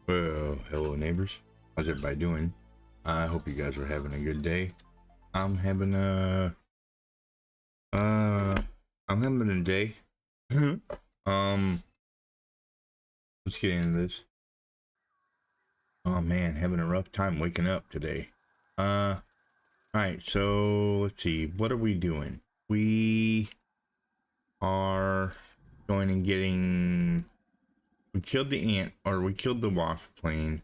Well, hello neighbors. How's everybody doing? I hope you guys are having a good day. I'm having a day. Let's get into this. Oh man, having a rough time waking up today. Alright, so let's see, what are we doing? We are going and getting, we killed the ant, or we killed the wasp plane.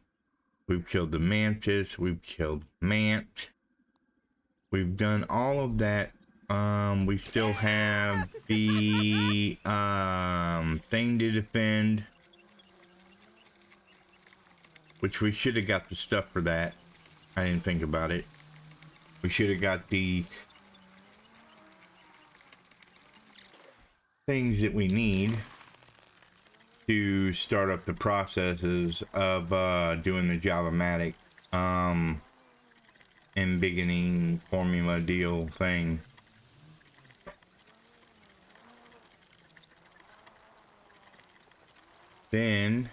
We've killed the mantis, we've killed mant. We've done all of that. We still have the thing to defend, which we should have got the stuff for that. I didn't think about it. We should have got the things that we need to start up the processes of doing the Java-matic and beginning formula deal thing. Then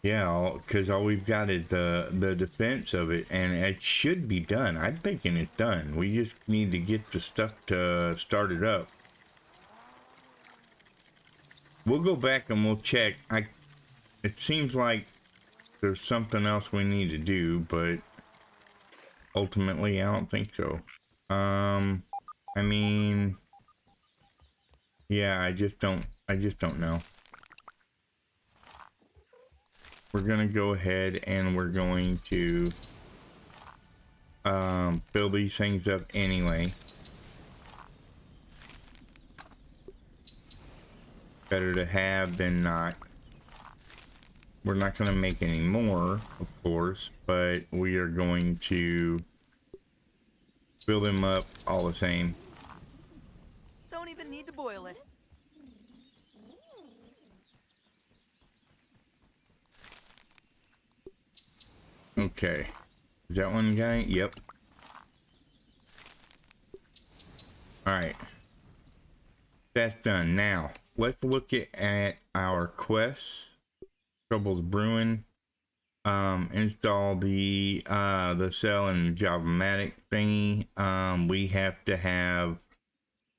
yeah, because all we've got is the defense of it, and it should be done. I'm thinking it's done. We just need to get the stuff to start it up. We'll go back and we'll check. It seems like there's something else we need to do, but ultimately I don't think so. I mean, yeah, I just don't know. We're gonna go ahead and we're going to build these things up anyway. Better to have than not. We're not going to make any more, of course, but we are going to build them up all the same. Don't even need to boil it. Okay. Is that one guy? Yep. Alright. That's done. Now, let's look at our quests. Troubles brewing. Install the cell and Java-matic thingy. We have to have,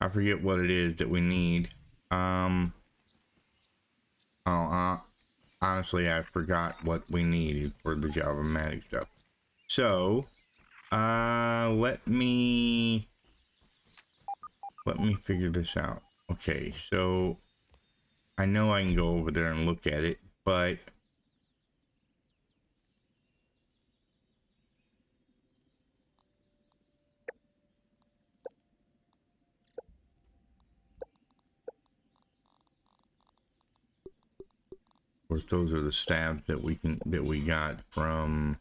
I forget what it is that we need. Honestly, I forgot what we needed for the Java-matic stuff. So, let me figure this out. Okay, so I know I can go over there and look at it, but of course those are the stabs that we got from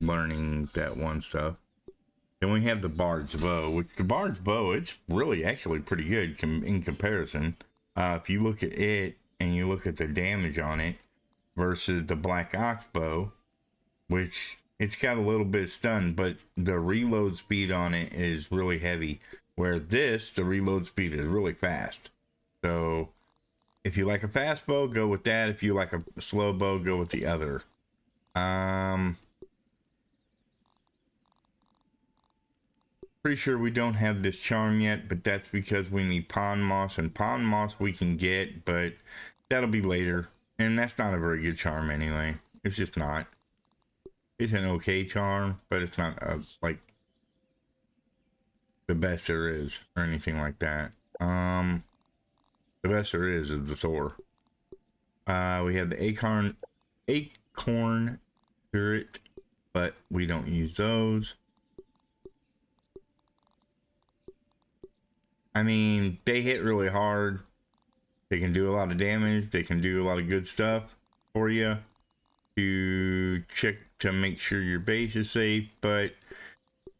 learning that one stuff. Then we have the bard's bow, which the bard's bow, it's really actually pretty good in comparison. If you look at it and you look at the damage on it versus the black ox bow, which it's got a little bit of stun, but the reload speed on it is really heavy, where this, the reload speed is really fast. So if you like a fast bow, go with that. If you like a slow bow, go with the other. Pretty sure we don't have this charm yet, but that's because we need pond moss, and pond moss we can get, but that'll be later. And that's not a very good charm anyway. It's just not. It's an okay charm, but it's not like the best there is or anything like that. The best there is the Thor. We have the acorn spirit, but we don't use those. I mean, they hit really hard. They can do a lot of damage. They can do a lot of good stuff for you to check to make sure your base is safe. But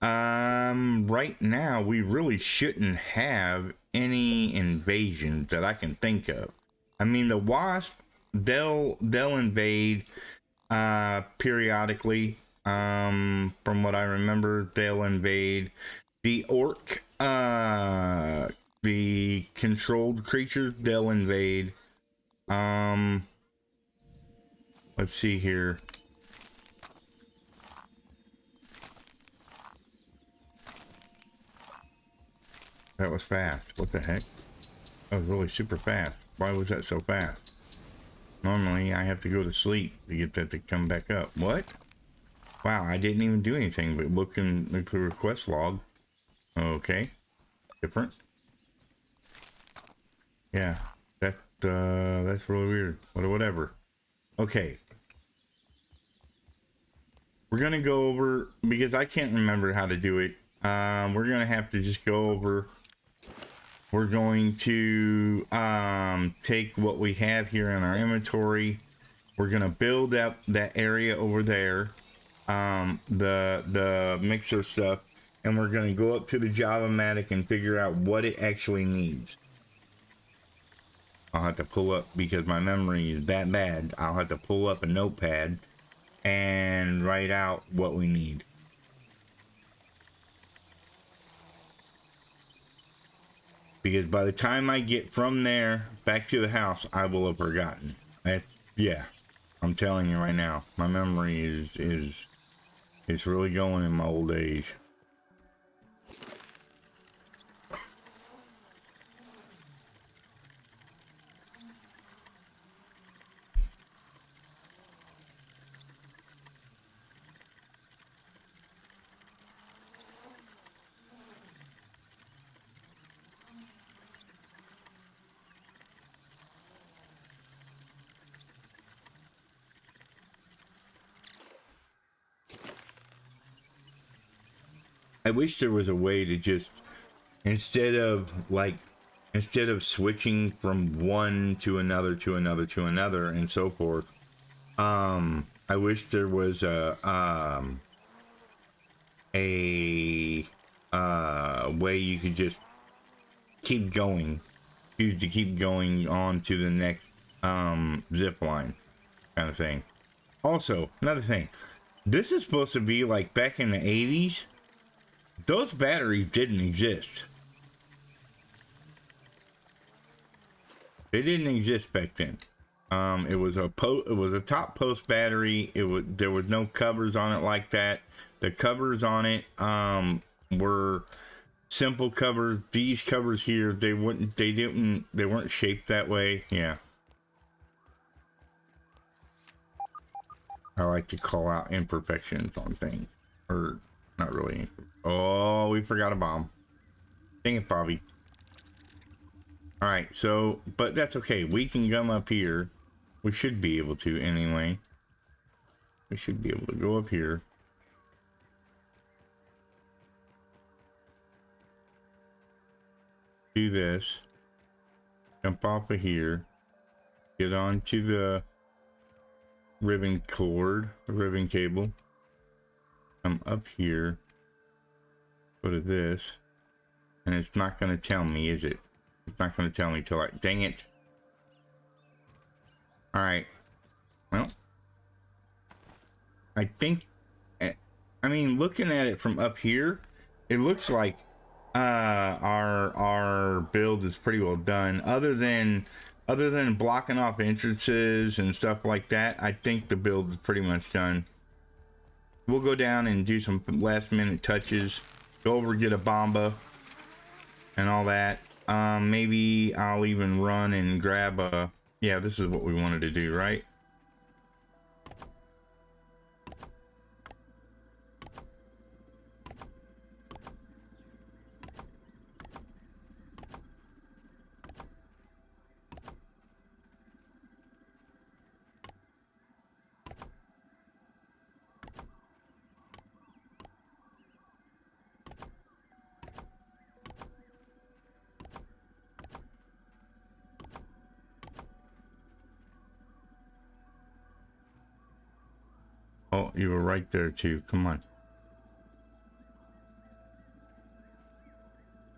right now we really shouldn't have any invasions that I can think of. I mean, the wasp, they'll invade periodically. From what I remember, they'll invade. The orc, the controlled creatures, they'll invade. let's see here. That was fast. What the heck? That was really super fast. Why was that so fast? Normally I have to go to sleep to get that to come back up. What? Wow, I didn't even do anything but look the request log. Okay. Different. Yeah, that's really weird. Whatever. Okay. We're gonna go over, because I can't remember how to do it. We're gonna have to just go over. We're going to take what we have here in our inventory. We're gonna build up that area over there, the mixer stuff, and we're gonna go up to the Java-matic and figure out what it actually needs. I'll have to pull up, because my memory is that bad, I'll have to pull up a notepad and write out what we need. Because by the time I get from there back to the house, I will have forgotten. Yeah, I'm telling you right now, my memory is really going in my old age. I wish there was a way to just, instead of switching from one to another and so forth, I wish there was a way you could just keep going, choose to keep going on to the next zip line kind of thing. Also, another thing, this is supposed to be like back in the 80s. Those batteries didn't exist. They didn't exist back then. It was a top post battery. There was no covers on it like that. The covers on it were simple covers. These covers here, they weren't shaped that way. Yeah. I like to call out imperfections on things, or not really. Oh, we forgot a bomb. Dang it, Bobby. All right, so, but that's okay. We can come up here. We should be able to anyway. We should be able to go up here. Do this. Jump off of here. Get onto the ribbon cord, ribbon cable. Come up here. Go to this. And it's not going to tell me, is it? It's not going to tell me till I... Dang it. Alright. Well. I think... I mean, looking at it from up here, it looks like our build is pretty well done. Other than blocking off entrances and stuff like that, I think the build is pretty much done. We'll go down and do some last minute touches. Go over, get a bomba and all that. Maybe I'll even run and grab a... Yeah, this is what we wanted to do, right? Oh, you were right there too. Come on.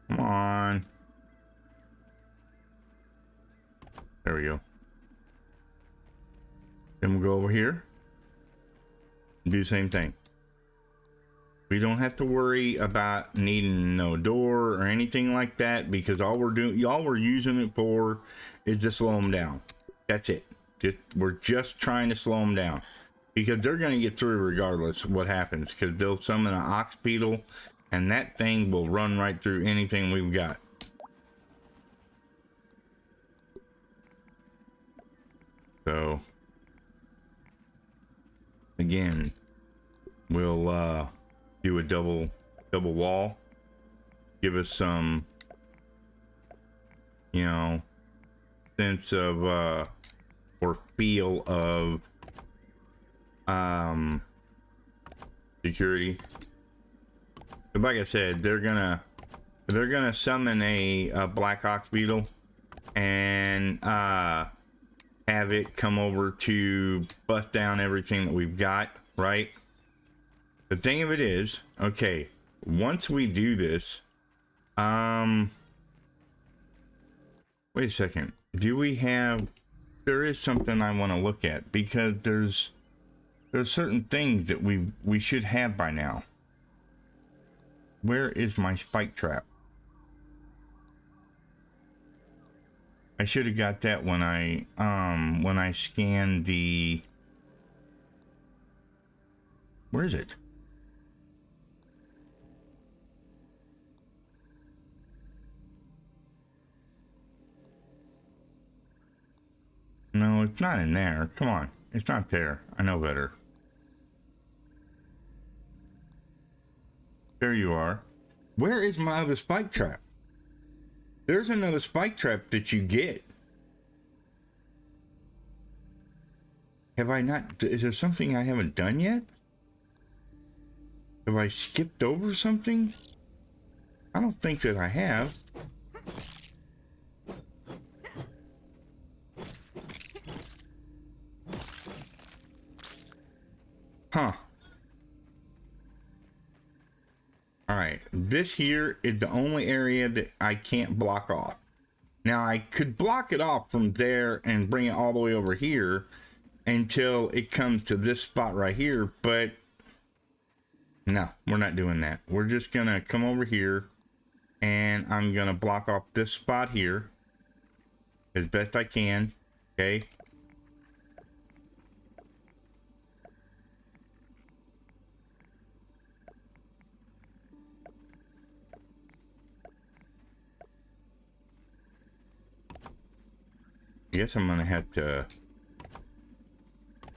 Come on. There we go. Then we'll go over here and do the same thing. We don't have to worry about needing no door or anything like that, because all we're using it for is to slow them down. That's it. We're just trying to slow them down because they're going to get through regardless of what happens, because they'll summon an ox beetle and that thing will run right through anything we've got. So again, we'll do a double wall, give us some, you know, sense of or feel of security. But like I said, they're gonna summon a black ox beetle and have it come over to bust down everything that we've got, right? The thing of it is, okay, once we do this, wait a second, do we have, there is something I want to look at, because there's certain things that we should have by now. Where is my spike trap? I should have got that when I scanned the, where is it? No, it's not in there. Come on, it's not there. I know better. There you are. Where is my other spike trap? There's another spike trap that you get. Have I not? Is there something I haven't done yet? Have I skipped over something? I don't think that I have. Huh. Alright, this here is the only area that I can't block off. Now, I could block it off from there and bring it all the way over here until it comes to this spot right here, but no, we're not doing that. We're just gonna come over here and I'm gonna block off this spot here as best I can, okay? I guess I'm gonna have to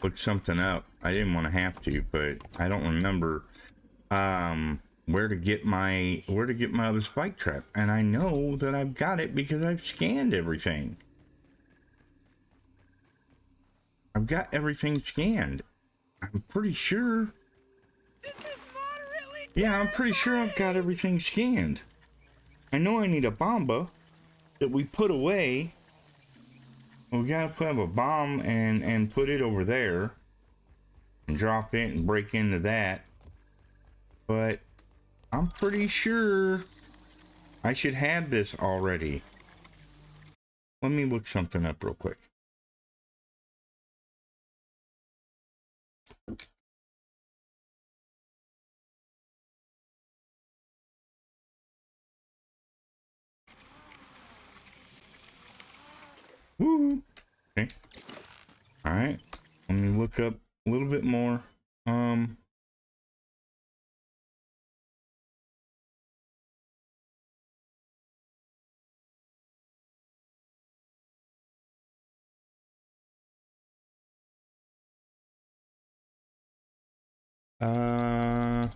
look something up. I didn't want to have to, but I don't remember where to get my other spike trap, and I know that I've got it because I've scanned everything. I've got everything scanned. I'm pretty sure. This is moderately Yeah, I'm pretty sure I've got everything scanned. I know I need a bomba that we put away. We gotta have a bomb and put it over there and drop it and break into that. But I'm pretty sure I should have this already. Let me look something up real quick. Woo! Okay. All right. Let me look up a little bit more. Uh,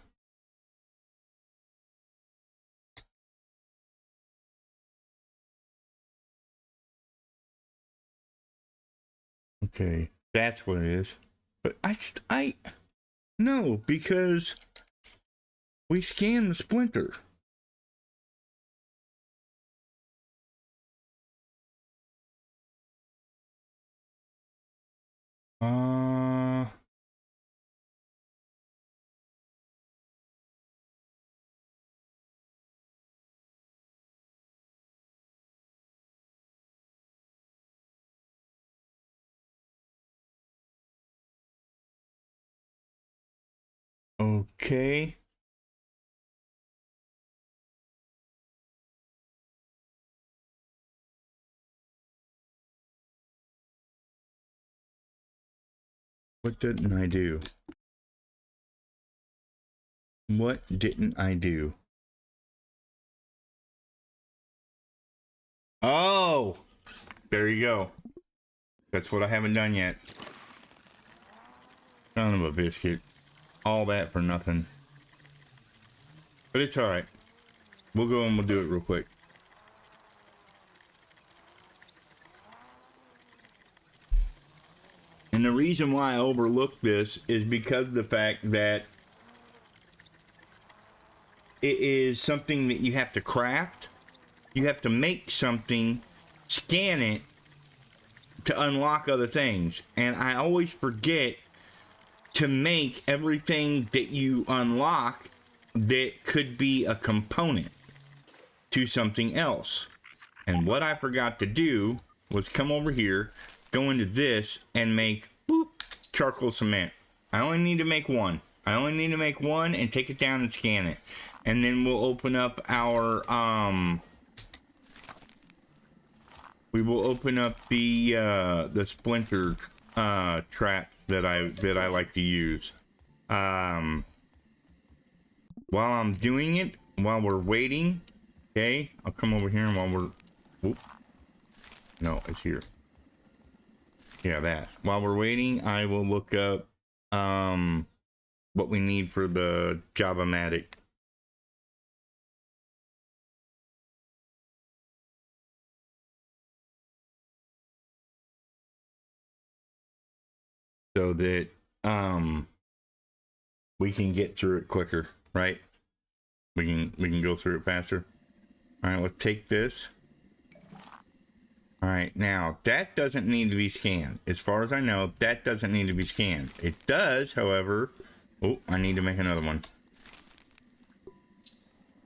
okay. That's what it is. But no, because we scanned the splinter. Uh, okay. What didn't I do? What didn't I do? Oh, there you go. That's what I haven't done yet. Son of a biscuit. All that for nothing. But it's all right. We'll go and we'll do it real quick. And the reason why I overlooked this is because of the fact that it is something that you have to craft. You have to make something, scan it to unlock other things. And I always forget to make everything that you unlock that could be a component to something else. And what I forgot to do was come over here, go into this, and make boop, charcoal cement. I only need to make one. I only need to make one and take it down and scan it. And then we'll open up our we will open up the splinter traps that I like to use. While I'm doing it, while we're waiting, okay, I'll come over here and while we're, whoop, no, it's here. Yeah, that. While we're waiting, I will look up what we need for the Java-matic. So that we can get through it quicker, right? We can go through it faster. All right, let's take this. All right, now that doesn't need to be scanned. As far as I know, that doesn't need to be scanned. It does, however. Oh, I need to make another one.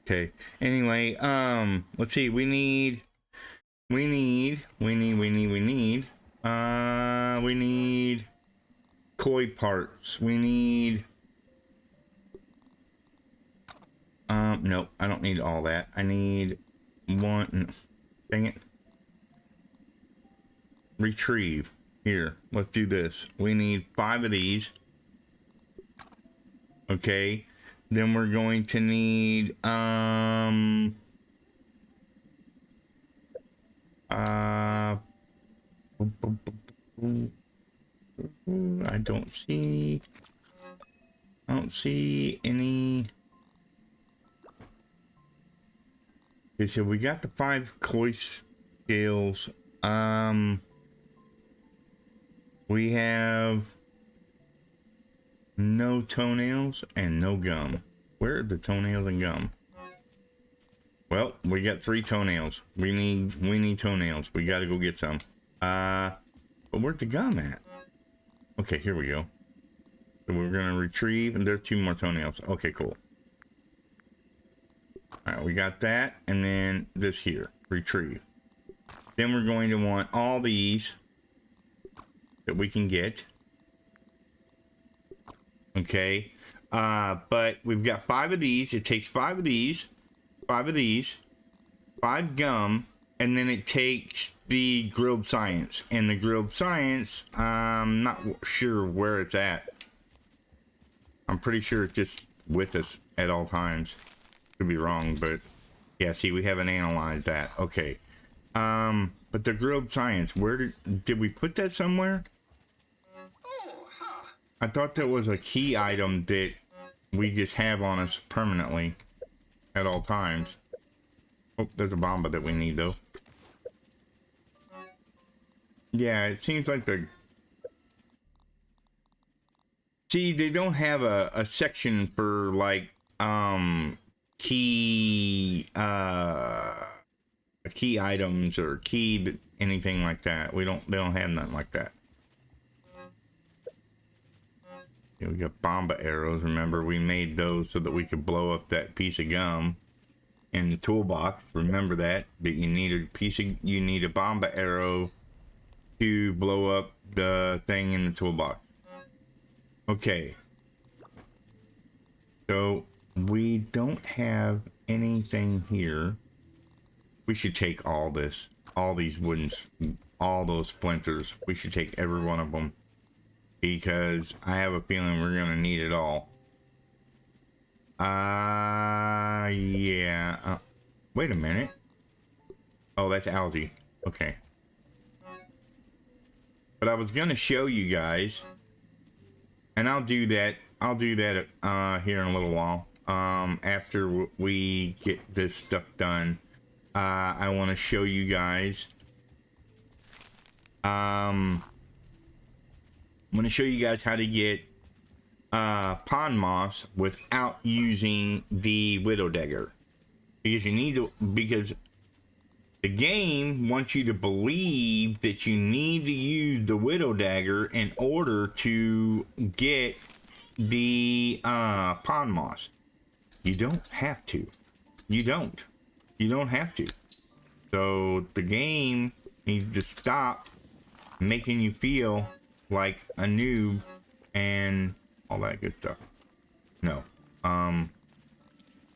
Okay. Anyway, let's see. We need koi parts. We need. Nope, I don't need all that. I need one. Dang it. Retrieve. Here, let's do this. We need 5 of these. Okay. Then we're going to need I don't see any. Okay, so we got the 5 koi scales. We have no toenails and no gum. Where are the toenails and gum? Well, we got 3 toenails. We need toenails. We gotta go get some. But where's the gum at? Okay, here we go. So we're gonna retrieve, and there's 2 more toenails. Okay, cool. Alright, we got that, and then this here, retrieve. Then we're going to want all these that we can get. Okay, but we've got 5 of these. It takes 5 of these, 5 of these, 5 gum, and then it takes the grilled science. And the grilled science, I'm not sure where it's at. I'm pretty sure it's just with us at all times. Could be wrong, but yeah, see, we haven't analyzed that. Okay. But the grilled science, where did we put that somewhere? I thought that was a key item that we just have on us permanently at all times. Oh, there's a bomba that we need though. Yeah, it seems like the... See, they don't have a section for like, key items or key anything like that. They don't have nothing like that. Yeah, we got bomba arrows. Remember, we made those so that we could blow up that piece of gum in the toolbox. Remember that you need a bomba arrow to blow up the thing in the toolbox. Okay. So we don't have anything here. We should take all this, all these wooden, all those splinters. We should take every one of them. because I have a feeling we're gonna need it all. Yeah. Wait a minute. Oh, that's algae. Okay. But I was gonna show you guys, and I'll do that. I'll do that here in a little while. After we get this stuff done, I want to show you guys. I'm gonna show you guys how to get pond moss without using the widow dagger, because you need to, because the game wants you to believe that you need to use the widow dagger in order to get the pond moss. You don't have to. You don't have to. So the game needs to stop making you feel like a noob and all that good stuff. No.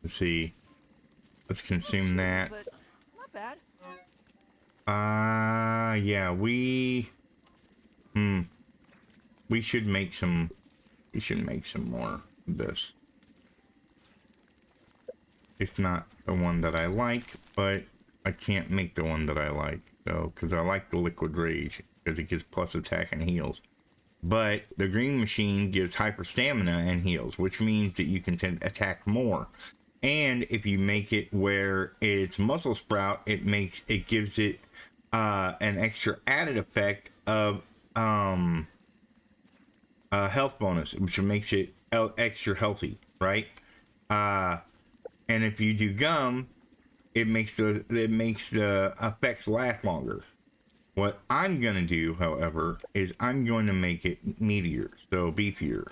Let's see. Let's consume that. But not bad. Yeah, we should make some more of this. It's not the one that I like, but I can't make the one that I like, so, because I like the liquid rage, because it gives plus attack and heals. But the green machine gives hyper stamina and heals, which means that you can attack more. And if you make it where it's muscle sprout, it gives it an extra added effect of health bonus, which makes it extra healthy, right? And if you do gum, it makes the effects last longer. What I'm gonna do, however, is I'm going to make it meatier, so beefier.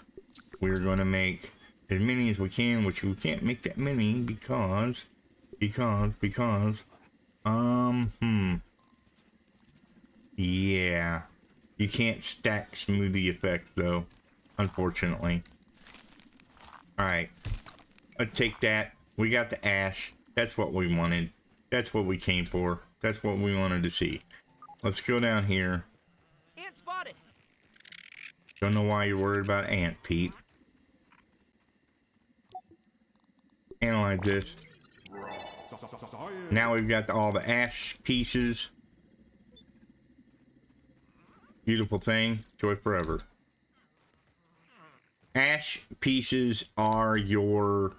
We're gonna make as many as we can, which we can't make that many because yeah, you can't stack smoothie effects though, unfortunately. All right, let's take that. We got the ash. That's what we wanted. That's what we came for. That's what we wanted to see. Let's go down here. Ant spotted. Don't know why you're worried about ant, Pete. Analyze this. Now we've got all the ash pieces. Beautiful thing. Joy forever. Ash pieces are your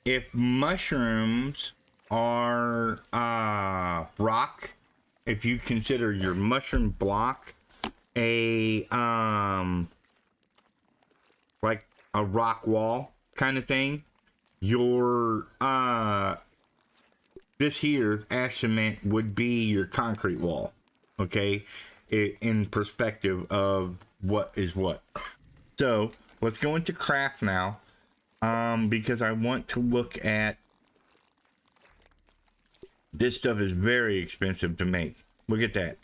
if mushrooms are rock, if you consider your mushroom block a like a rock wall kind of thing, your this here ash cement would be your concrete wall, okay, in perspective of what is what. So let's go into craft now, because I want to look at this. Stuff is very expensive to make. Look at that.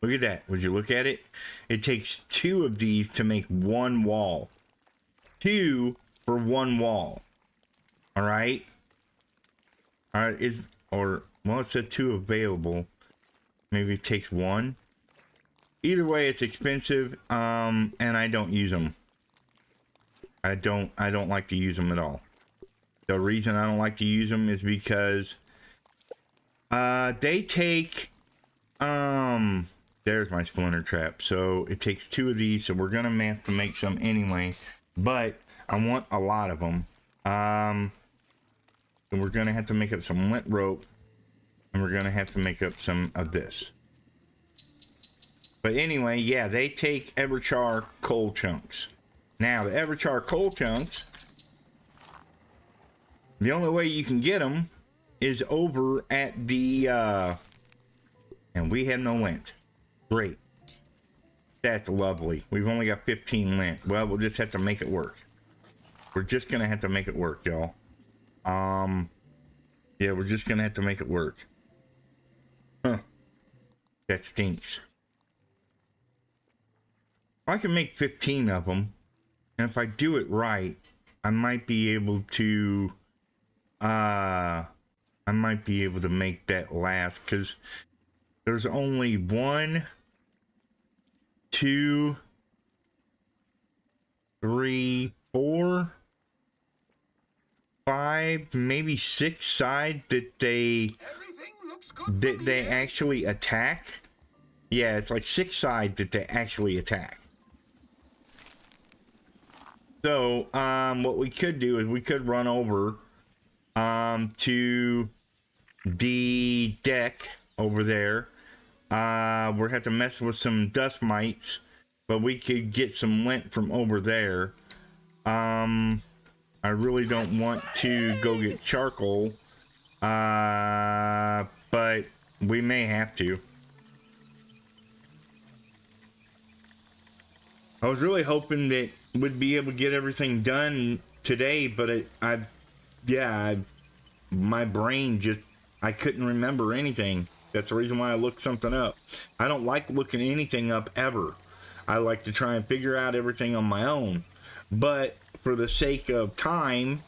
Look at that. Would you look at it? It takes 2 of these to make 1 wall. 2 for 1 wall. All right. All right. Well, it said 2 available. Maybe it takes 1. Either way, it's expensive. And I don't use them. I don't like to use them at all. The reason I don't like to use them is because they take there's my splinter trap. So it takes 2 of these, so we're gonna have to make some anyway, but I want a lot of them. And we're gonna have to make up some lint rope, and we're gonna have to make up some of this. But anyway, yeah, they take Everchar coal chunks. Now the Everchar coal chunks, the only way you can get them is over at the and we have no lint. Great. That's lovely. We've only got 15 lint. Well, we'll just have to make it work. We're just gonna have to make it work, y'all. Yeah, we're just gonna have to make it work. Huh. That stinks. I can make 15 of them, and if I do it right, I might be able to I might be able to make that last because there's only 1, 2, 3, 4, 5, maybe 6 sides that they actually attack. Yeah, it's like 6 sides that they actually attack. So, what we could do is we could run over to the deck over there. We'll have to mess with some dust mites, but we could get some lint from over there. I really don't want to go get charcoal, but we may have to. I was really hoping that we'd be able to get everything done today, but my brain just, I couldn't remember anything. That's the reason why I looked something up. I don't like looking anything up ever. I like to try and figure out everything on my own. But for the sake of time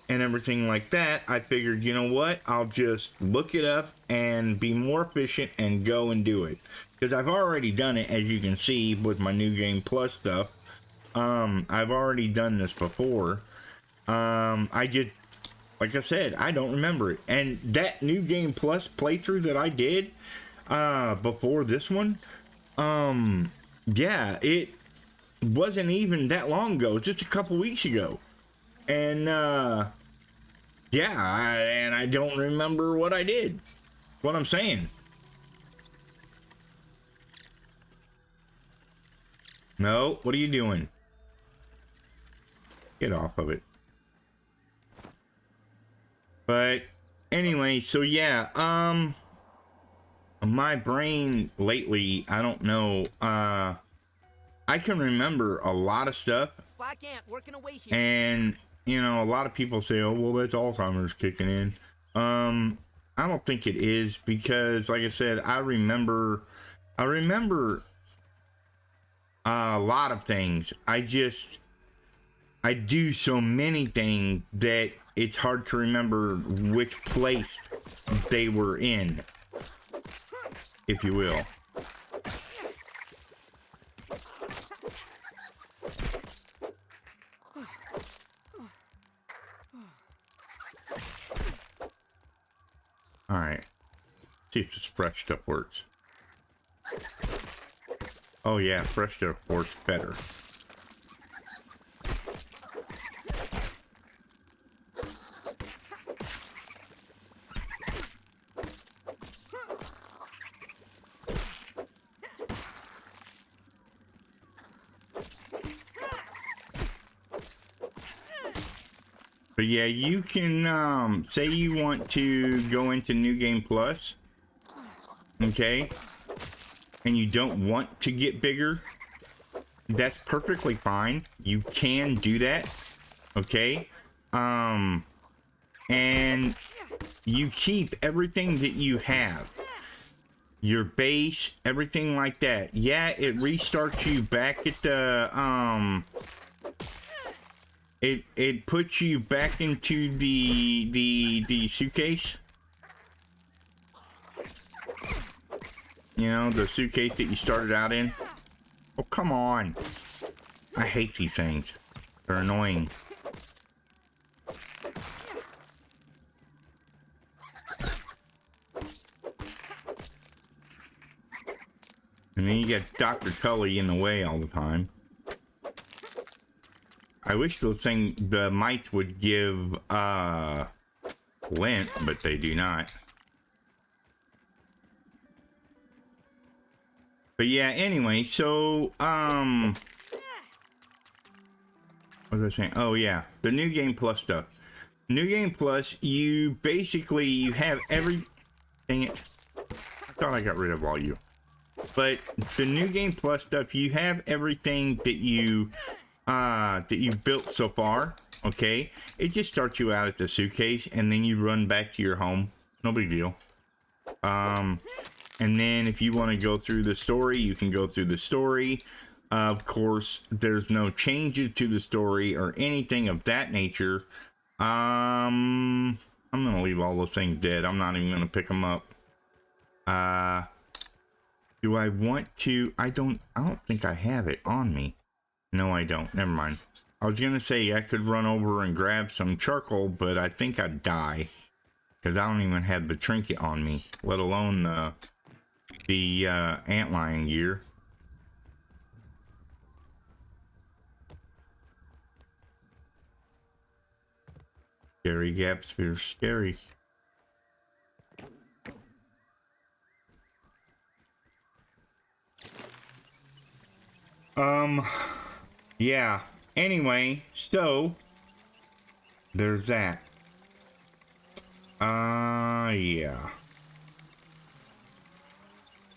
and everything like that, I figured, you know what? I'll just look it up and be more efficient and go and do it. Because I've already done it, as you can see, with my New Game Plus stuff. I've already done this before. I just, like I said, I don't remember it. And that New Game Plus playthrough that I did before this one, yeah, it wasn't even that long ago, just a couple weeks ago. And yeah, I don't remember what I did. What I'm saying. No, what are you doing? Get off of it. But anyway, so yeah, my brain lately, I don't know, I can remember a lot of stuff. Black ant working away here. And, you know, a lot of people say, oh, well, that's Alzheimer's kicking in. I don't think it is, because like I said, I remember a lot of things. I do so many things that it's hard to remember which place they were in, if you will. All right. See if this fresh stuff works. Oh yeah, fresh stuff works better. But yeah, you can say you want to go into New Game Plus, okay, and you don't want to get bigger. That's perfectly fine. You can do that, okay, and you keep everything that you have, your base, everything like that. Yeah, it restarts you back at the It puts you back into the suitcase. You know, the suitcase that you started out in. Oh, come on. I hate these things. They're annoying. And then you get Dr. Tully in the way all the time. I wish the mites would give lint, but they do not. But yeah, anyway, so what was I saying? Oh yeah, the New Game Plus stuff. New Game Plus, you have every, dang it, I thought I got rid of all you. But the New Game Plus stuff, you have everything that you built so far, okay? It just starts you out at the suitcase, and then you run back to your home. No big deal. And then if you want to go through the story, you can go through the story. Of course, there's no changes to the story or anything of that nature. I'm gonna leave all those things dead. I'm not even gonna pick them up. Do I want to? I don't think I have it on me. No, I don't. Never mind. I was gonna say I could run over and grab some charcoal, but I think I'd die because I don't even have the trinket on me, let alone the antlion gear. Scary gaps, they're scary. Yeah. Anyway, so there's that. Yeah.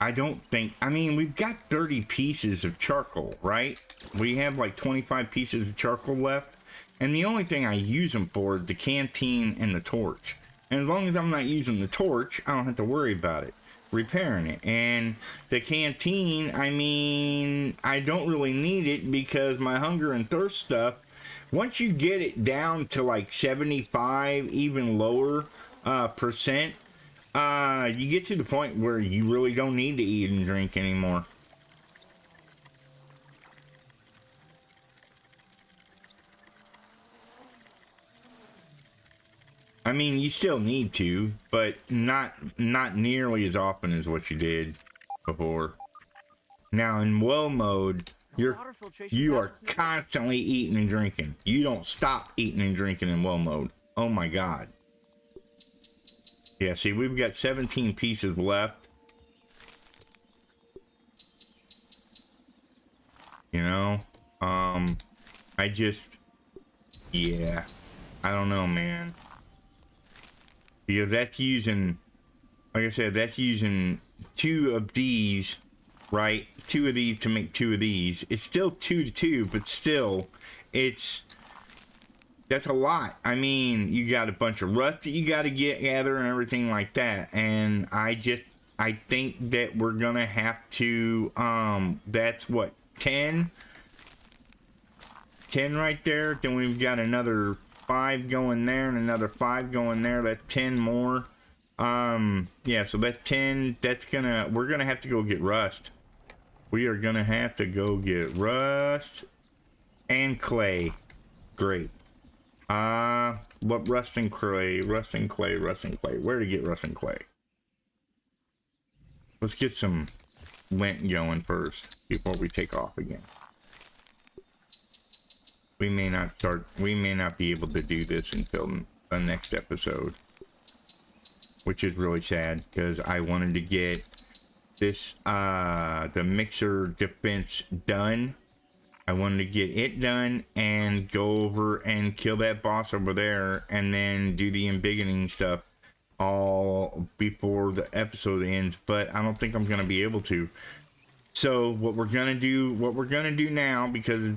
I don't think, I mean, we've got 30 pieces of charcoal, right? We have like 25 pieces of charcoal left. And the only thing I use them for is the canteen and the torch. And as long as I'm not using the torch, I don't have to worry about it, repairing it. And the canteen, I mean, I don't really need it because my hunger and thirst stuff, once you get it down to like 75, even lower percent, you get to the point where you really don't need to eat and drink anymore. I mean, you still need to, but not nearly as often as what you did before. Now in well mode, you are constantly eating and drinking. You don't stop eating and drinking in well mode. Oh my god. Yeah, see, we've got 17 pieces left. You know, yeah, I don't know, man. Because that's using, like I said, that's using 2 of these, right? 2 of these to make 2 of these. It's still 2 to 2, but still, that's a lot. I mean, you got a bunch of rust that you got to gather and everything like that. And I think that we're going to have to, that's what, 10 right there. Then we've got another 5 going there and another 5 going there. That's 10 more. Yeah, so that 10, we're gonna have to go get rust. We are gonna have to go get rust and clay. Great. What rust and clay, rust and clay. Where to get rust and clay? Let's get some lint going first before we take off again. We may not be able to do this until the next episode, which is really sad because I wanted to get this, the MixR defense done. I wanted to get it done and go over and kill that boss over there and then do the embiggening stuff all before the episode ends, but I don't think I'm going to be able to. So what we're going to do now, because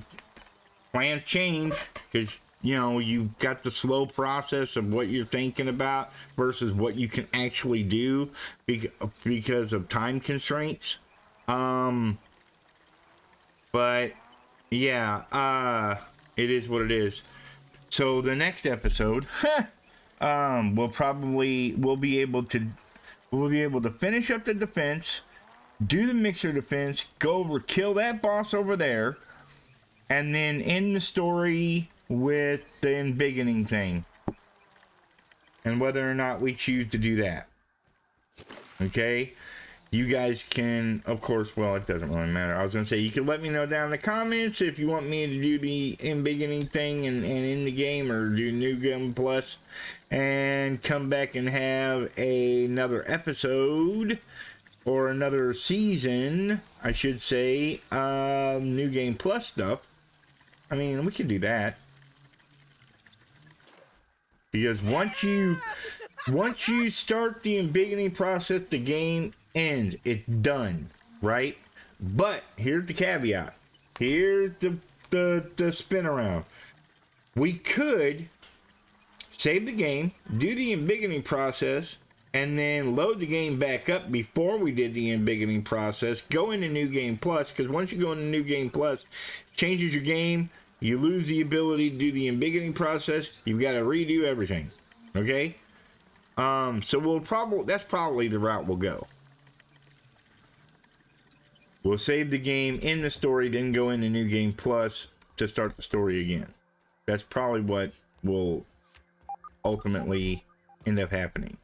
plans change, because you know you've got the slow process of what you're thinking about versus what you can actually do because of time constraints. But yeah, it is what it is. So the next episode, we'll be able to finish up the defense, do the MixR defense, go over, kill that boss over there, and then end the story with the embiggening thing. And whether or not we choose to do that. Okay? You guys can, of course, well, it doesn't really matter. I was going to say, you can let me know down in the comments if you want me to do the embiggening thing and in the game, or do New Game Plus and come back and have another episode or another season, I should say, New Game Plus stuff. I mean, we could do that. Because once you start the embiggening process, the game ends. It's done, right? But here's the caveat. Here's the spin around. We could save the game, do the embiggening process, and then load the game back up before we did the embiggening process, go into New Game Plus, because once you go into New Game Plus, changes your game, you lose the ability to do the embiggening process, you've got to redo everything, okay? So that's probably the route we'll go. We'll save the game in the story, then go into New Game Plus to start the story again. That's probably what will ultimately end up happening.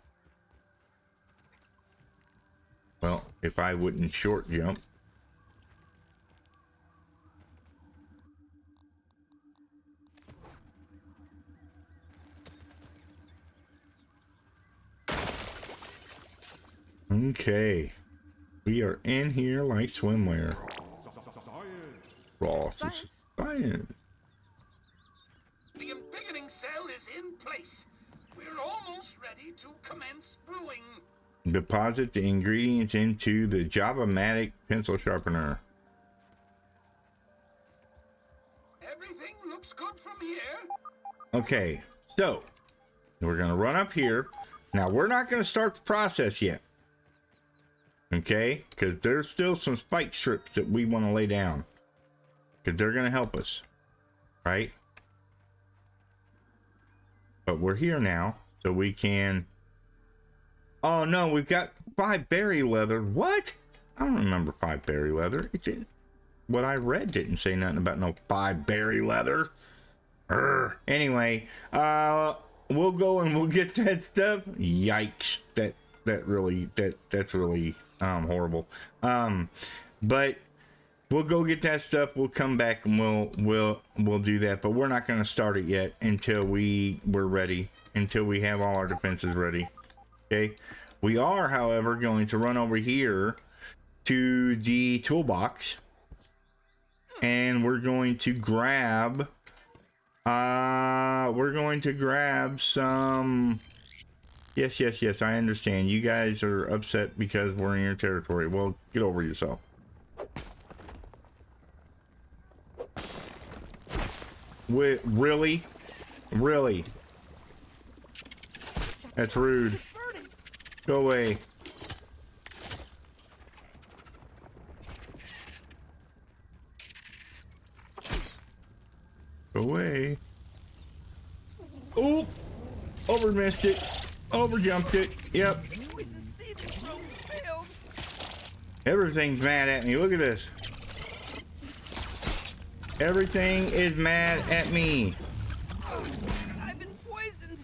Well, if I wouldn't short jump. Okay. We are in here like swimwear. Raw Science. science. The embiggening cell is in place. We're almost ready to commence brewing. Deposit the ingredients into the Java-matic pencil sharpener. Everything looks good from here. Okay, so we're gonna run up here. Now we're not gonna start the process yet. Okay, because there's still some spike strips that we want to lay down. Because they're gonna help us. Right? But we're here now, so we can... Oh no, we've got 5 berry leather. What? I don't remember 5 berry leather. What I read didn't say nothing about no 5 berry leather. Anyway, we'll go and we'll get that stuff. Yikes! That's really horrible. But we'll go get that stuff. We'll come back and we'll do that. But we're not going to start it yet until we're ready. Until we have all our defenses ready. Okay. We are, however, going to run over here to the toolbox, and we're going to grab some. Yes, I understand. You guys are upset because we're in your territory. Well, get over yourself. Really? That's rude. Go away. Go away. Oh! Over missed it. Over jumped it. Yep. Poison seed throw failed. Everything's mad at me. Look at this. Everything is mad at me. I've been poisoned.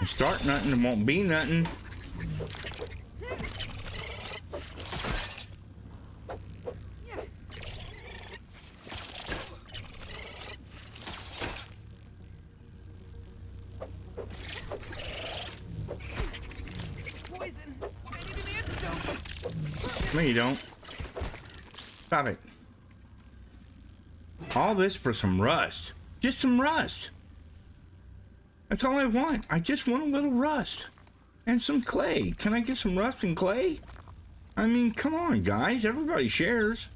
You start nothing, it won't be nothing. Poison. I need an antidote. No, you don't. Stop it. All this for some rust. Just some rust. That's all I want. I just want a little rust. And some clay. Can I get some rust and clay? I mean, come on, guys. Everybody shares.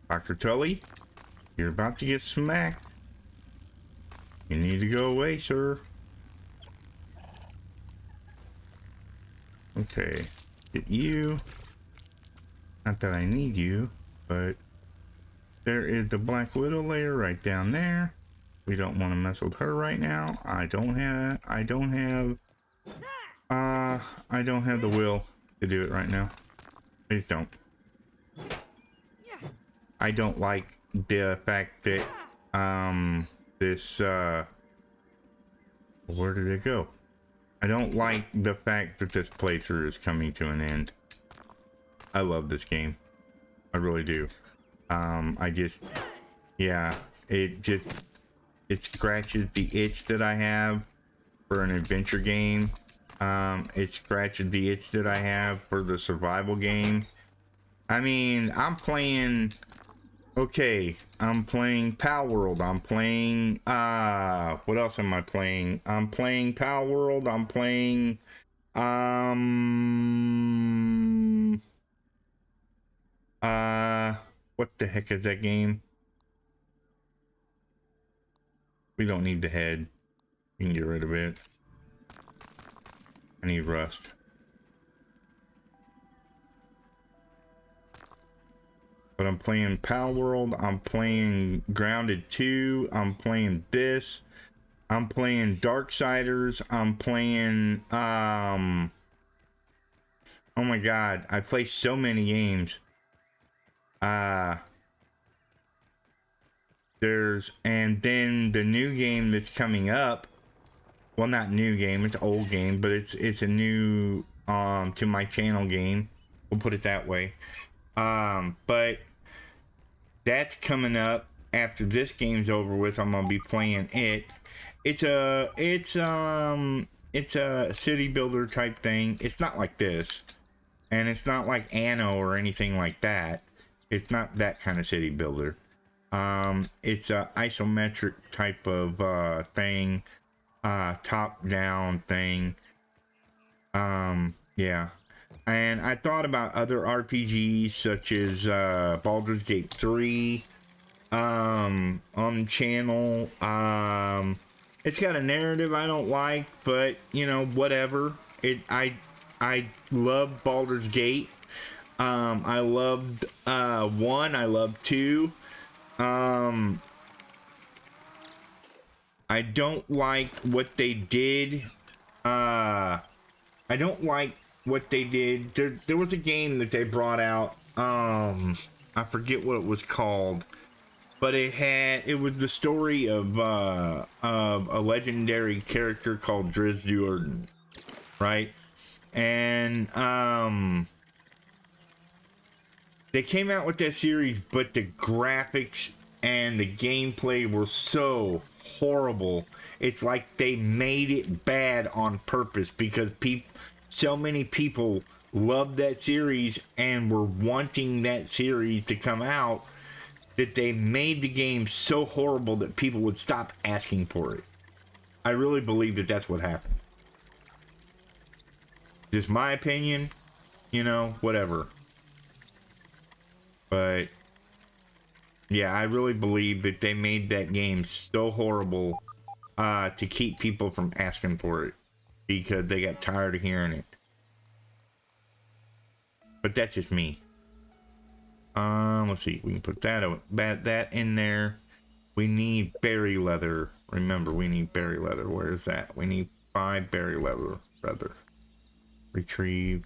Dr. Tully, you're about to get smacked. You need to go away, sir. Okay, get you. Not that I need you, but there is the Black Widow layer right down there. We don't want to mess with her right now. I don't have the will to do it right now. Please don't. I don't like the fact that where did it go? I don't like the fact that this playthrough is coming to an end. I love this game. I really do. It scratches the itch that I have for an adventure game. It scratches the itch that I have for the survival game. I mean, I'm playing Pal World. I'm playing, what else am I playing? I'm playing Pal World. I'm playing, What the heck is that game? We don't need the head. We can get rid of it. I need rust. But I'm playing Pal World. I'm playing Grounded 2. I'm playing this. I'm playing Darksiders. I'm playing, oh my god, I play so many games. And then the new game that's coming up, well, not new game, it's old game, but it's a new, to my channel game. We'll put it that way. But that's coming up after this game's over with. I'm gonna be playing it. It's a city builder type thing. It's not like this, and it's not like Anno or anything like that. It's not that kind of city builder. It's a isometric type of thing, top down thing. Yeah. And I thought about other RPGs such as Baldur's Gate 3 on the channel. It's got a narrative I don't like, but you know, whatever. I love Baldur's Gate. I loved 1, I loved 2. I don't like what they did. I don't like what they did. There was a game that they brought out. I forget what it was called, but it was the story of a legendary character called Driz Jordan, right? And they came out with that series, but the graphics and the gameplay were so horrible. It's like they made it bad on purpose because so many people loved that series and were wanting that series to come out that they made the game so horrible that people would stop asking for it. I really believe that that's what happened. Just my opinion, you know, whatever. But yeah, I really believe that they made that game so horrible to keep people from asking for it because they got tired of hearing it. But that's just me. Let's see, we can put that in there. We need berry leather. Remember, we need berry leather. Where is that? We need 5 berry leather. Retrieve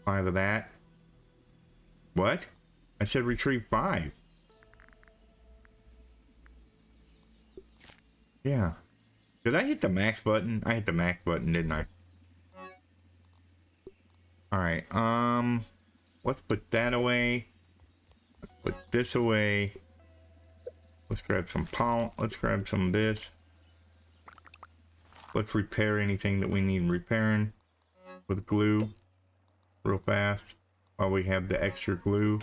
5 of that. What? I said retrieve 5. Yeah. Did I hit the max button? I hit the max button, didn't I? Alright, let's put that away. Let's put this away. Let's grab some pollen. Let's grab some of this. Let's repair anything that we need repairing with glue real fast while we have the extra glue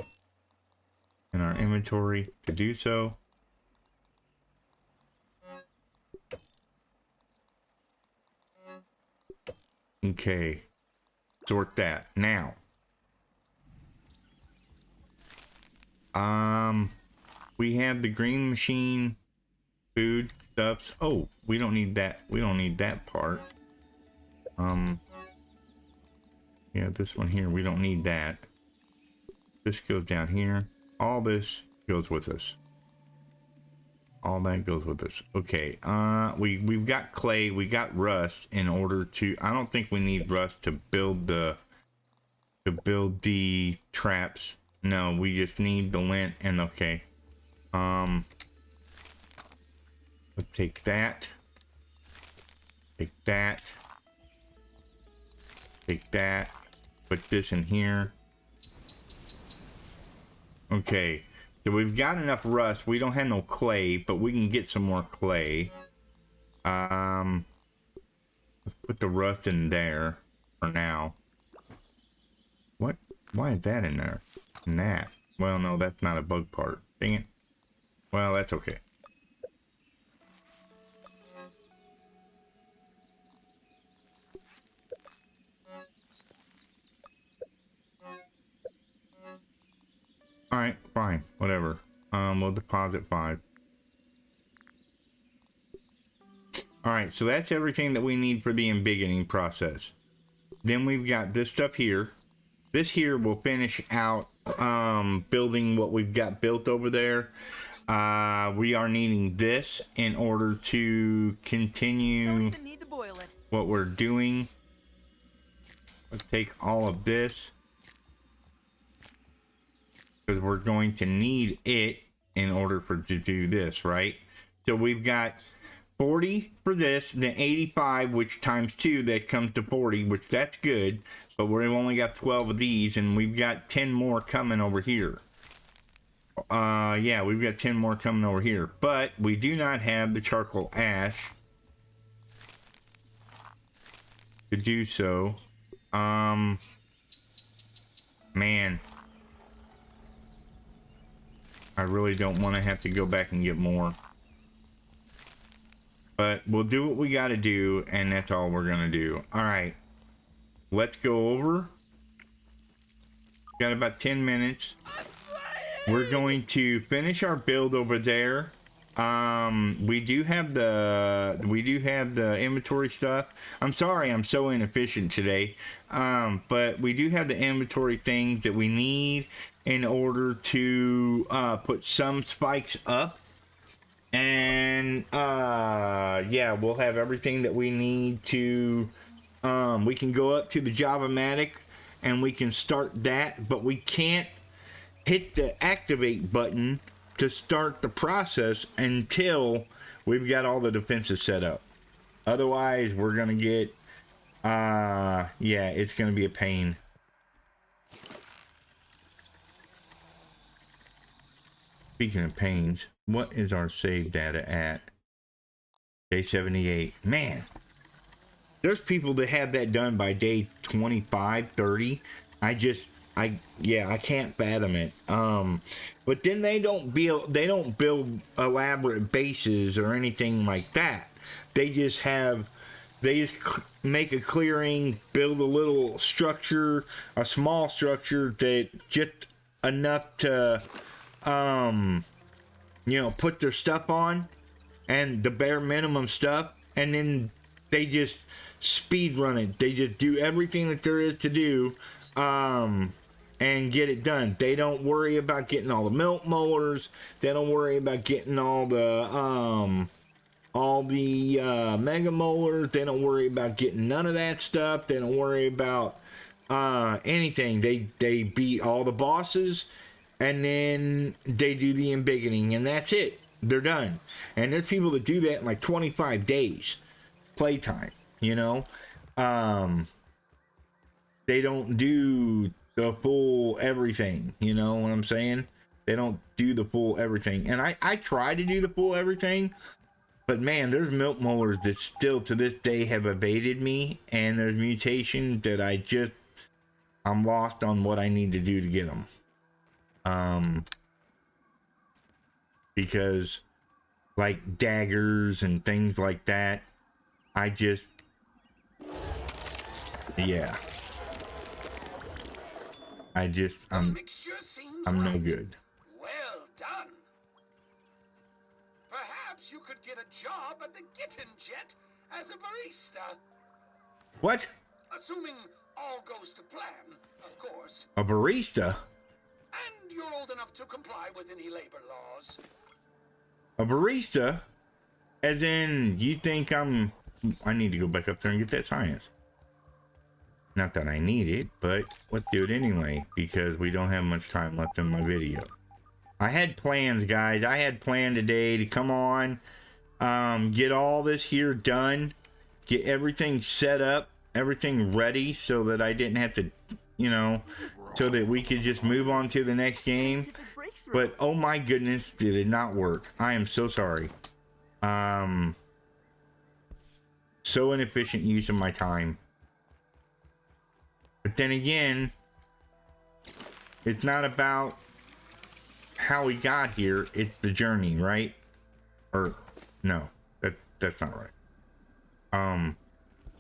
in our inventory to do so. Okay, sort that. Now, we have the green machine, food stuffs. Oh, we don't need that. We don't need that part. Yeah, this one here, we don't need that. This goes down here. All this goes with us. All that goes with us. Okay, we've got clay, we got rust in order to, I don't think we need rust to build the traps. No, we just need the lint and okay. Let's take that. Take that. Take that. Put this in here. Okay. So we've got enough rust. We don't have no clay, but we can get some more clay. Let's put the rust in there for now. What? Why is that in there? And that. Well, no, that's not a bug part. Dang it. Well, that's okay. All right, fine, whatever. We'll deposit 5. All right, so that's everything that we need for the embiggening process. Then we've got this stuff here. This here will finish out building what we've got built over there. We are needing this in order to continue Don't even need to boil it. what we're doing. Let's take all of this, because we're going to need it in order to do this, right? So we've got 40 for this, then 85, which times 2, that comes to 40, which that's good. But we've only got 12 of these, and we've got 10 more coming over here. Yeah, we've got 10 more coming over here. But we do not have the charcoal ash to do so. Man. I really don't want to have to go back and get more. But we'll do what we got to do, and that's all we're going to do. All right. Let's go over. Got about 10 minutes. We're going to finish our build over there. We do have the inventory stuff. I'm sorry I'm so inefficient today. But we do have the inventory things that we need in order to put some spikes up. And yeah, we'll have everything that we need to we can go up to the Java-matic and we can start that, but we can't hit the activate button to start the process until we've got all the defenses set up. Otherwise, we're gonna get yeah, it's gonna be a pain. Speaking of pains, what is our save data at? Day 78. Man, there's people that have that done by day 25, 30. I can't fathom it. But then they don't build elaborate bases or anything like that. They just make a clearing, build a little structure, a small structure that just enough to put their stuff on, and the bare minimum stuff, and then they just speed run it. They just do everything that there is to do and get it done. They don't worry about getting all the milk molars. They don't worry about getting all the mega molars. They don't worry about getting none of that stuff. They don't worry about anything. They beat all the bosses, and then they do the embiggening, and that's it. They're done. And there's people that do that in like 25 days playtime, They don't do the full everything, you know what I'm saying? They don't do the full everything. And I try to do the full everything, but man, there's milk molars that still to this day have evaded me, and there's mutations that I'm lost on what I need to do to get them. Because like daggers and things like that, I'm no good. Well done. Perhaps you could get a job at the Kitten Jet as a barista. What? Assuming all goes to plan, of course. A barista? And you're old enough to comply with any labor laws. A barista? As in, you think I need to go back up there and get that science. Not that I need it, but let's do it anyway, because we don't have much time left in my video. I had plans, guys. I had planned today to come on, get all this here done, get everything set up, everything ready, so that I didn't have to, so that we could just move on to the next game. But oh my goodness, did it not work. I am so sorry. So inefficient use of my time. But then again, it's not about how we got here, it's the journey, right? Or no, that's not right.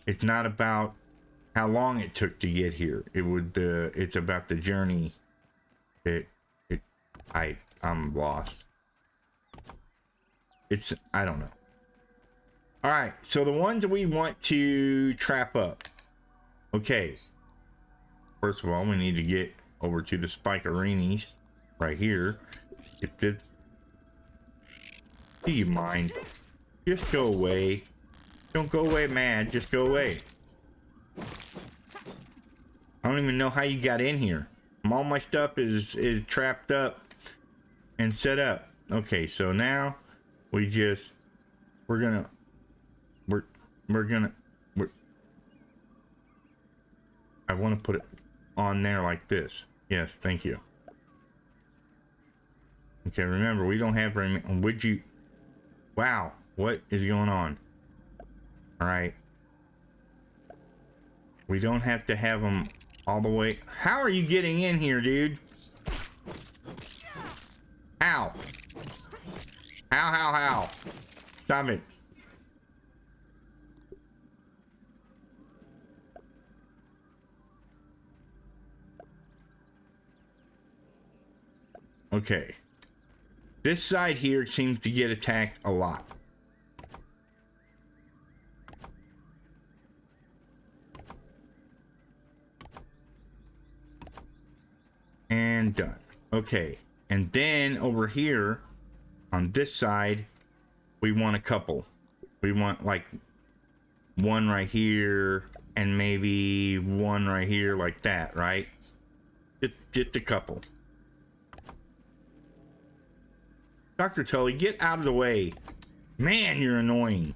It's not about how long it took to get here. It's about the journey that I'm lost. I don't know. All right, so the ones that we want to trap up. Okay. First of all, we need to get over to the spikerinis right here. If this, do you mind? Just go away. Don't go away, man. Just go away. I don't even know how you got in here. All my stuff is trapped up and set up. Okay, so now we're gonna I want to put it on there like this. Yes, thank you. Okay, remember, we don't have very many. Would you? Wow, what is going on? All right. We don't have to have them all the way. How are you getting in here, dude? How? How? Stop it. Okay. This side here seems to get attacked a lot. And done. Okay. And then over here on this side, we want a couple. We want like one right here and maybe one right here like that, right? Just a couple. Dr. Tully, get out of the way. Man, you're annoying.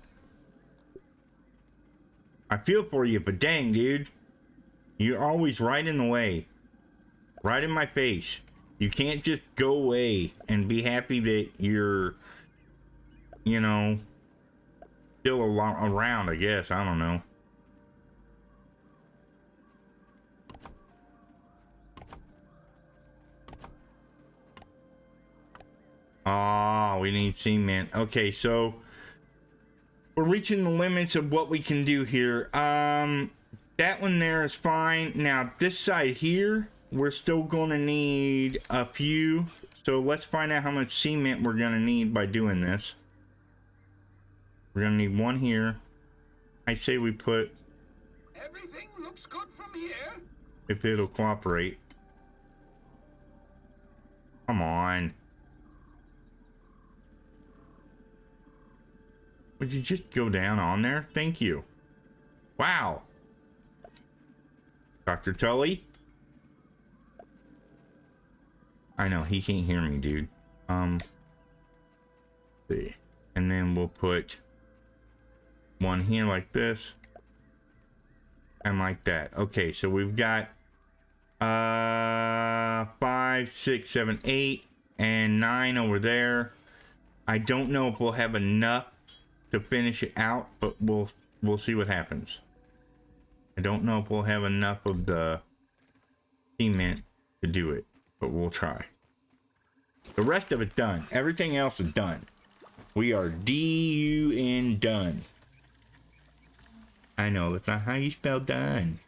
I feel for you, but dang, dude. You're always right in the way. Right in my face. You can't just go away and be happy that you're, you know, still around, I guess. I don't know. Oh, we need cement. Okay, so we're reaching the limits of what we can do here. That one there is fine. Now, this side here, we're still going to need a few. So let's find out how much cement we're going to need by doing this. We're going to need one here. I say we put... Everything looks good from here. If it'll cooperate. Come on. Would you just go down on there? Thank you. Wow. Dr. Tully? I know, he can't hear me, dude. See. And then we'll put one here like this. And like that. Okay, so we've got 5, 6, 7, 8, and 9 over there. I don't know if we'll have enough to finish it out, but we'll see what happens. I don't know if we'll have enough of the cement to do it, but we'll try. The rest of it done. Everything else is done. We are D-U-N done. I know, that's not how you spell done.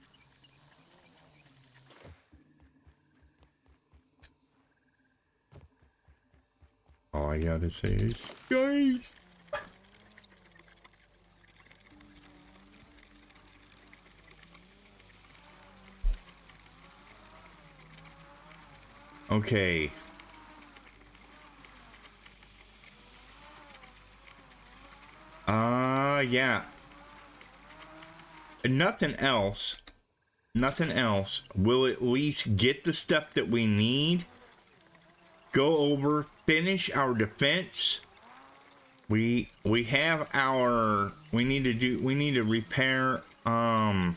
All I gotta say is, guys. Okay. Yeah. Nothing else will at least get the stuff that we need. Go over, finish our defense. We have our, we need to repair our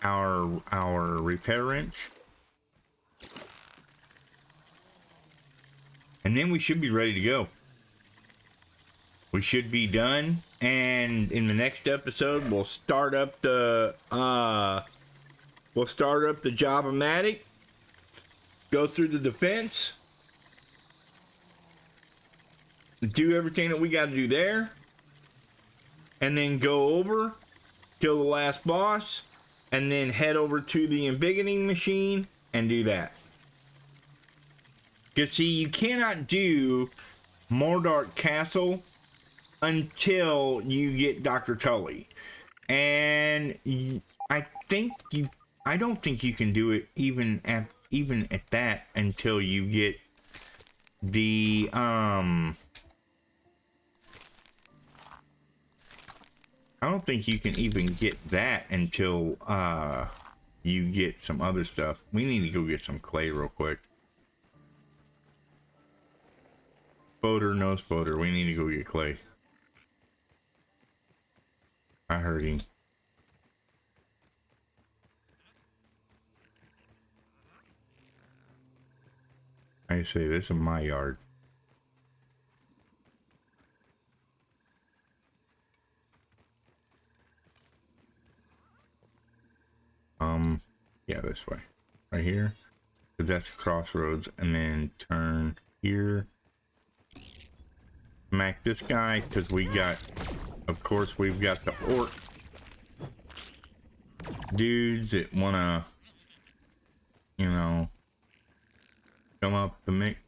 repair wrench. And then we should be ready to go. We should be done, and in the next episode we'll start up the Job-O-Matic, go through the defense, do everything that we got to do there, and then go over, kill the last boss, and then head over to the embiggening machine and do that. Because see, you cannot do Mordark Castle until you get Dr. Tully. And I don't think you can do it even at that until you get the I don't think you can even get that until you get some other stuff. We need to go get some clay real quick. Spoder, no spoder. We need to go get clay. I heard him. I say this is my yard. Yeah, this way. Right here. So that's crossroads, and then turn here. Smack this guy, because we got, of course, we've got the orc dudes that wanna, you know, come up the mix.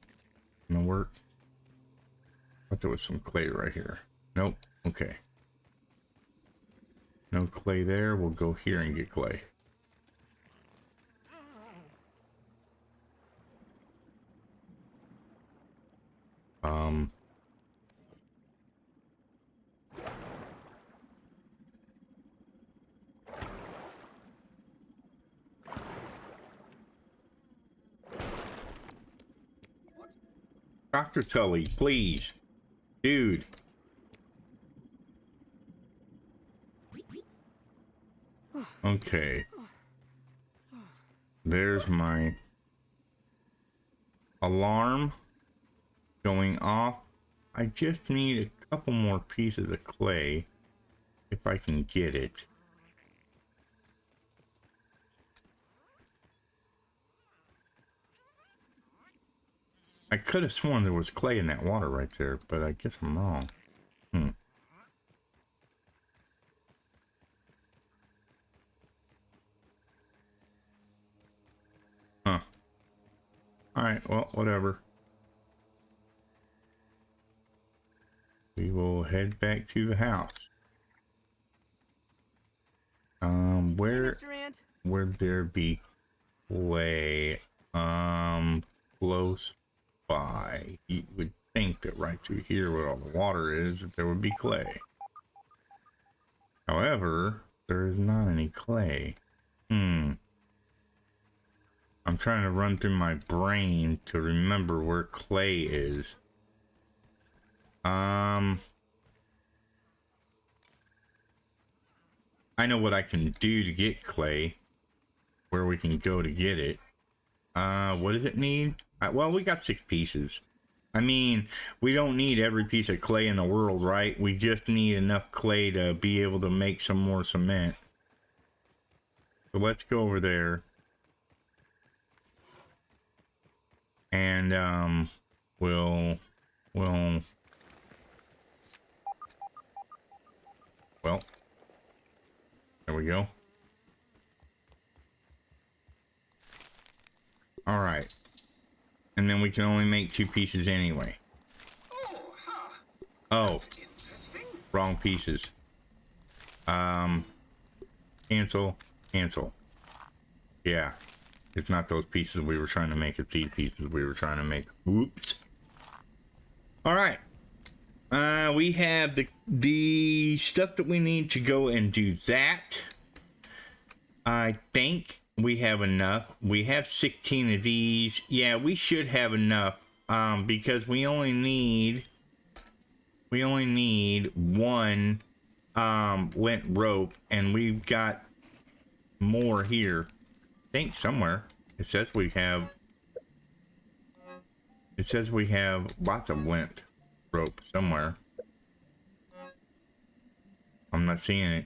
Gonna work. I thought there was some clay right here. Nope. Okay. No clay there. We'll go here and get clay. Dr. Tully, please. Dude. Okay. There's my alarm going off. I just need a couple more pieces of clay if I can get it. I could have sworn there was clay in that water right there, but I guess I'm wrong. Huh. Alright, well, whatever. We will head back to the house. Where there be clay? Close by. You would think that right through here where all the water is, that there would be clay. However, there is not any clay. I'm trying to run through my brain to remember where clay is. I know what I can do to get clay. Where we can go to get it. What does it need? Well, we got 6 pieces. I mean, we don't need every piece of clay in the world, right? We just need enough clay to be able to make some more cement. So let's go over there. And, well, there we go. All right. And then we can only make 2 pieces anyway. Oh, wrong pieces. Cancel. Yeah, it's not those pieces we were trying to make. It's these pieces we were trying to make. Whoops. All right. We have the stuff that we need to go and do that. I think we have enough. We have 16 of these. Yeah, we should have enough. Because we only need one lint rope, and we've got more here. I think somewhere it says we have lots of lint rope somewhere. I'm not seeing it.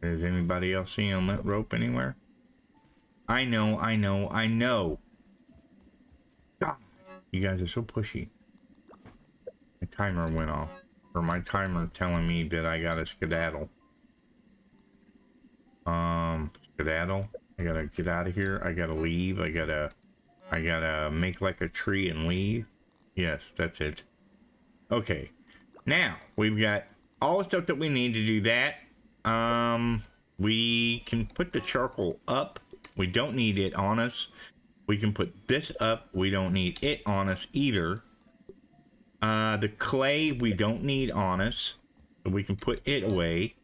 Is anybody else seeing lint rope anywhere? I know. God, you guys are so pushy. My timer went off. Or my timer telling me that I gotta skedaddle. Skedaddle? I gotta get out of here. I gotta leave. I gotta I gotta make like a tree and leave. Yes, that's it. Okay. Now, we've got all the stuff that we need to do that. We can put the charcoal up. We don't need it on us. We can put this up. We don't need it on us either. The clay we don't need on us. So we can put it away.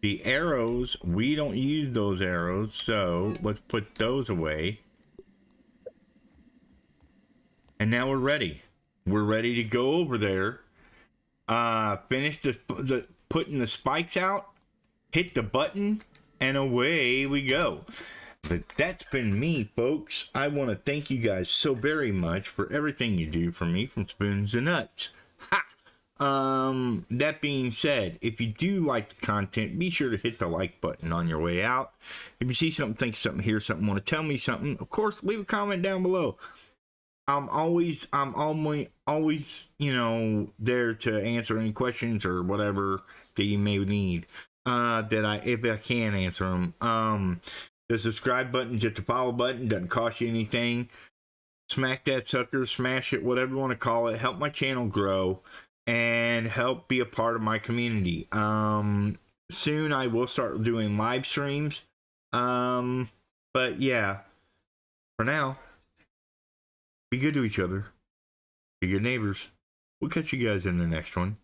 The arrows, we don't use those arrows. So let's put those away. And now we're ready. We're ready to go over there. Finish the putting the spikes out. Hit the button. And away we go. But that's been me, folks. I want to thank you guys so very much for everything you do for me from Spoons to Nuts. Ha! That being said, if you do like the content, be sure to hit the like button on your way out. If you see something, think of something, hear something, want to tell me something, of course, leave a comment down below. I'm always, you know, there to answer any questions or whatever that you may need. If I can answer them. The subscribe button, just a follow button, doesn't cost you anything. Smack that sucker, smash it, whatever you want to call it. Help my channel grow and help be a part of my community. Soon I will start doing live streams. But yeah, for now, be good to each other. Be good neighbors. We'll catch you guys in the next one.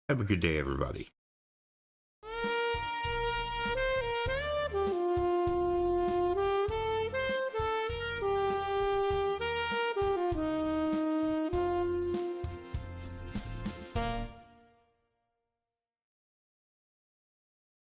Have a good day, everybody.